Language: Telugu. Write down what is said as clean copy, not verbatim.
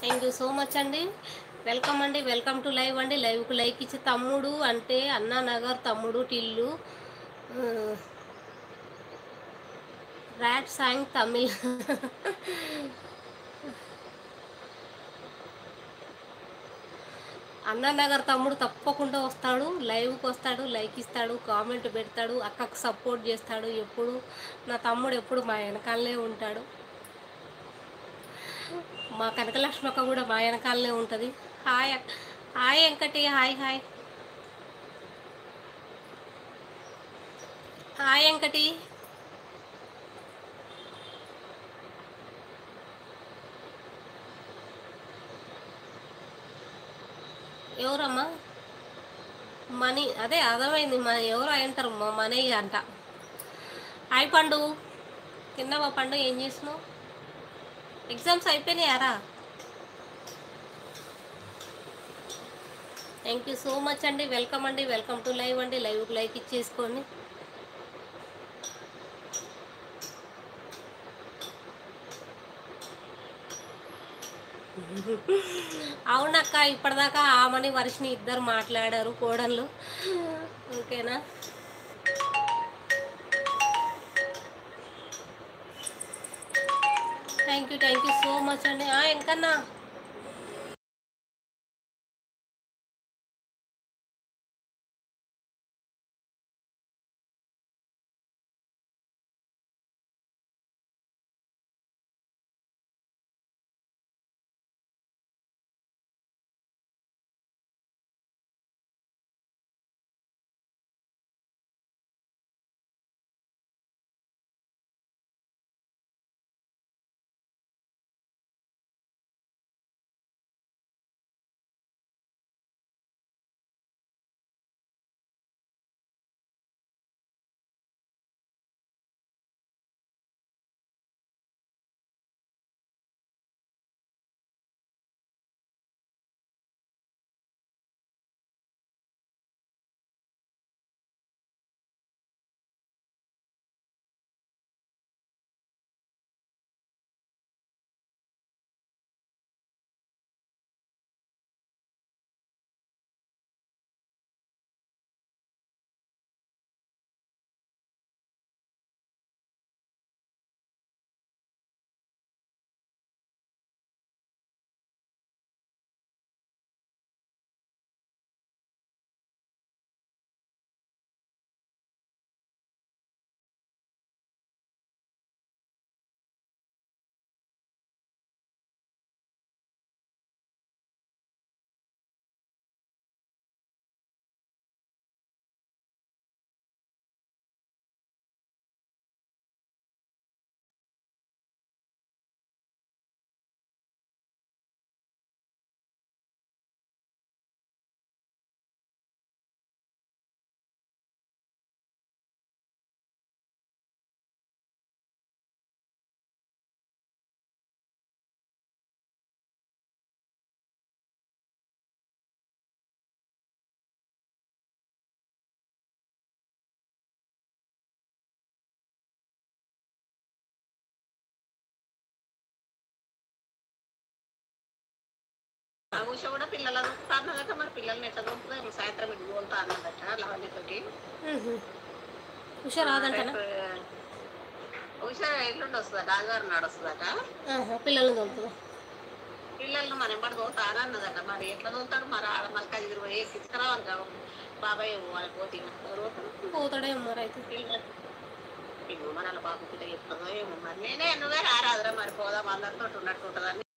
థ్యాంక్ యూ సో మచ్ అండి. వెల్కమ్ అండి, వెల్కమ్ టు లైవ్ అండి. లైవ్కు లైక్ ఇచ్చి తమ్ముడు అంటే అన్నానగర్ తమ్ముడు టిల్లు ర్యాట్ సాంగ్ తమిళ్. అన్నానగర్ తమ్ముడు తప్పకుండా వస్తాడు, లైవ్కి వస్తాడు, లైక్ ఇస్తాడు, కామెంట్ పెడతాడు, అక్కకు సపోర్ట్ చేస్తాడు. ఎప్పుడు నా తమ్ముడు ఎప్పుడు మా వెనకాలనే ఉంటాడు. మా కనకలక్ష్మి అక్క కూడా మా వెనకాలనే ఉంటుంది. Hi hi Venkati, hi hi hi Venkati. ఎవరమ్మా? మనీ అదే అర్థమైంది. ఎవరు అయింటారు మా మనీ అంట. హాయ్ పండు, తిన్నావా పండు? ఏం చేసినావు? ఎగ్జామ్స్ అయిపోయినాయారా? థ్యాంక్ యూ సో మచ్ అండి. వెల్కమ్ అండి, వెల్కమ్ టు లైవ్ అండి. లైవ్కి లైక్ ఇచ్చేసుకోండి. అవునక్క, ఇప్పటిదాకా ఆమని వర్షిని ఇద్దరు మాట్లాడారు కోడళ్ళు. ఓకేనా? థ్యాంక్ యూ సో మచ్ అండి. ఎంకన్నా ఉష కూడా పిల్లలు అన్నదట. మరి పిల్లల్ని ఎట్లా దొరుకుతుంది? సాయంత్రం ఇటు పోతా అన్నదట లవణ్యతోటి. ఉష రాదంటనా? ఉష ఎల్లుండి వస్తుందట, ఆదివారం నాడు వస్తుందట. పిల్లల్ని దొరుకుతుందా? పిల్లల్ని మన ఎంబడి దోతా అని అన్నదట. మరి ఎట్లా దోతాడు? మరి ఆడ మళ్ళీ అది పోయి తీసుకురావాలి కదా బాబాయ్ వాళ్ళకి పోతే పోతాడేమో మరి అయితే. మన బాబు పిల్ల చెప్తుందో ఏమో. మరి నేనే నువ్వే రారాదురా, మరి పోదాం అందరితో ఉన్నట్టు ఉంటుందని